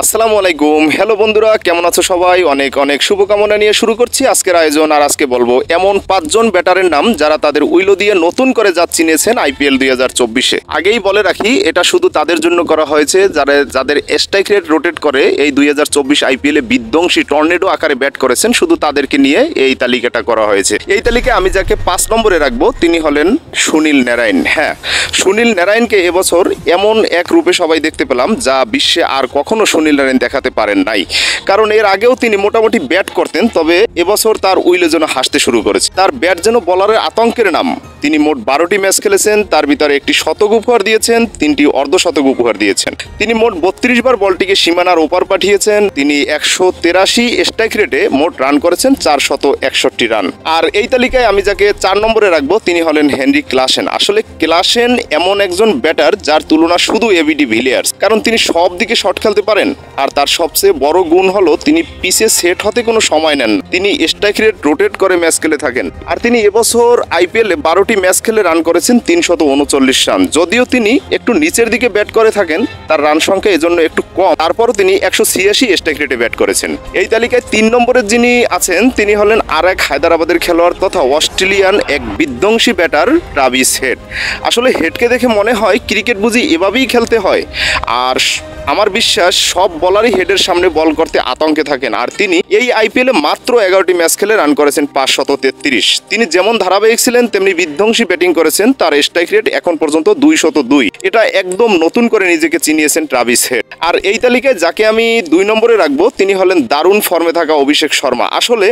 আসসালামু আলাইকুম। হ্যালো বন্ধুরা, কেমন আছো সবাই? অনেক অনেক শুভকামনা নিয়ে শুরু করছি আজকের আয়োজন। আর আজকে বলবো এমন 5জন ব্যাটারের নাম যারা তাদের উইলো দিয়ে নতুন করে জাত চিনিয়েছেন আইপিএল 2024-এ। আগেই বলে রাখি, এটা শুধু তাদের জন্য করা হয়েছে যাদের স্ট্রাইক রেট রোটেট করে এই 2024 আইপিএলে বিধ্বংসী টর্নেডো আকারে ব্যাট করেছেন, শুধু তাদেরকে নিয়ে এই তালিকাটা করা হয়েছে। এই তালিকায় আমি যাকে 5 নম্বরে রাখবো তিনি হলেন সুনীল নারায়ণ। হ্যাঁ, সুনীল নারায়ণকে এবছর এমন এক রূপে সবাই দেখতে পেলাম যা বিশ্বে আর কখনো সুনীল নারায়ণ দেখাতে পারেন নাই। কারণ এর আগেও তিনি মোটামুটি ব্যাট করতেন, তবে এবছর তার উইলে যেন হাসতে শুরু করেছে। তার ব্যাট যেন বলারের আতঙ্কের নাম। তিনি মোট 12টি ম্যাচ খেলেছেন, তার ভিতরে একটি শতক উপহার দিয়েছেন, 3টি অর্ধশতক উপহার দিয়েছেন। তিনি মোট 32 বার বলটিকে সীমানার ওপার পাঠিয়েছেন। তিনি 183 স্ট্রাইক রেটে মোট রান করেছেন 461 রান। আর এই তালিকায় আমি যাকে 4 নম্বরে রাখবো তিনি হলেন হেনরিক ক্লাসেন। আসলে ক্লাসেন এমন একজন ব্যাটার যার তুলনা শুধু এবিডি ভিলিয়ার্স, কারণ তিনি সব দিকে শট খেলতে পারেন। আর তার সবচেয়ে বড় গুণ হলো তিনি পিচে সেট হতে কোনো সময় নেন। তিনি স্ট্রাইক রেট রোটেট করে ম্যাচ খেলে থাকেন। আর তিনি এবছর আইপিএলে 12টি ম্যাচ খেলে রান করেছেন 339 রান। যদিও তিনি একটু নিচের দিকে ব্যাট করে থাকেন, তার রান সংখ্যা এজন্য একটু কম, তারপরও তিনি 186 স্ট্রাইক রেটে ব্যাট করেছেন। এই তালিকায় 3 নম্বরের যিনি আছেন তিনি হলেন আর এক হায়দ্রাবাদের খেলোয়াড় তথা অস্ট্রেলিয়ান এক বিধ্বংসী ব্যাটার ট্রাভিস হেড। আসলে হেডকে দেখে মনে হয় ক্রিকেট বুঝি এভাবেই খেলতে হয়। আর আমার বিশ্বাস সব বলারই হেডের সামনে বল করতে আতঙ্কে থাকেন। আর তিনি এই আইপিএলে মাত্র 11টি ম্যাচ খেলে রান করেছেন 533। তিনি যেমন ধারাবাহিক ছিলেন তেমনি বিধ্বংসী ব্যাটিং করেছেন। তার স্ট্রাইক রেট এখন পর্যন্ত 202। এটা একদম নতুন করে নিজেকে চিনিয়েছেন ট্রাভিস হেড। আর এই তালিকায় যাকে আমি 2 নম্বরে রাখবো তিনি হলেন দারুণ ফর্মে থাকা অভিষেক শর্মা। আসলে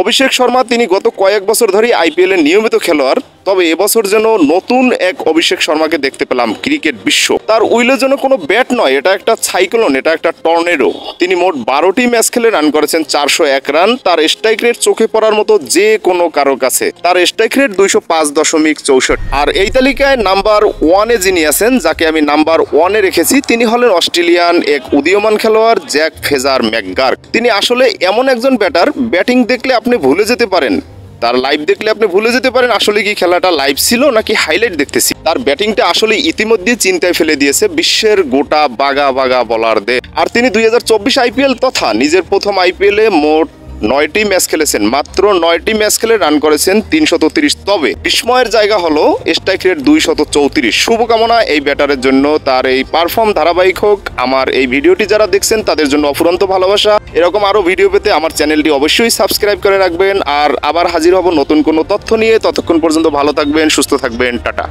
অভিষেক শর্মা তিনি গত কয়েক বছর ধরেই আইপিএলের নিয়মিত খেলোয়াড়, তবে এবছর যেন নতুন এক অভিষেক শর্মাকে দেখতে পেলাম ক্রিকেট বিশ্ব। তার উইলে যেন কোনো ব্যাট নয়, এটা একটা সাইক্লোন, এটা একটা টর্নেডো। তিনি মোট 12টি ম্যাচ খেলে রান করেছেন 401 রান। তার স্ট্রাইক রেট চোখে পড়ার মতো যে কোনো কারো কাছে। তার স্ট্রাইক রেট 205.64। আর এই তালিকায় নাম্বার 1-এ যিনি আছেন, যাকে আমি নাম্বার 1-এ রেখেছি, তিনি হলেন অস্ট্রেলিয়ান এক উদীয়মান খেলোয়াড় জ্যাক ফ্রেজার ম্যাকগার্ক। তিনি আসলে এমন একজন ব্যাটার, ব্যাটিং দেখলে আপনি ভুলে যেতে পারেন, তার লাইভ দেখলে আপনি ভুলে যেতে পারেন আসলে কি খেলাটা লাইভ ছিল নাকি হাইলাইট দেখতেছি। তার ব্যাটিংটা আসলে ইতিমধ্যে চিন্তায় ফেলে দিয়েছে বিশ্বের গোটা বাগা বাগা বলারদের। আর তিনি 2024 আইপিএল তথা নিজের প্রথম আইপিএলে মোট 9টি ম্যাচ খেলেছেন। মাত্র 9টি ম্যাচ খেলে রান করেছেন 330। তবে বিস্ময়ের জায়গা হলো স্ট্রাইক রেট 234। শুভকামনা এই ব্যাটারের জন্য, তার এই পারফর্ম ধারাবাহিক হোক। আমার এই ভিডিওটি যারা দেখছেন তাদের জন্য অফুরন্ত ভালোবাসা। এরকম আরও ভিডিও পেতে আমার চ্যানেলটি অবশ্যই সাবস্ক্রাইব করে রাখবেন। আর আবার হাজির হব নতুন কোনো তথ্য নিয়ে। ততক্ষণ পর্যন্ত ভালো থাকবেন, সুস্থ থাকবেন, টাটা।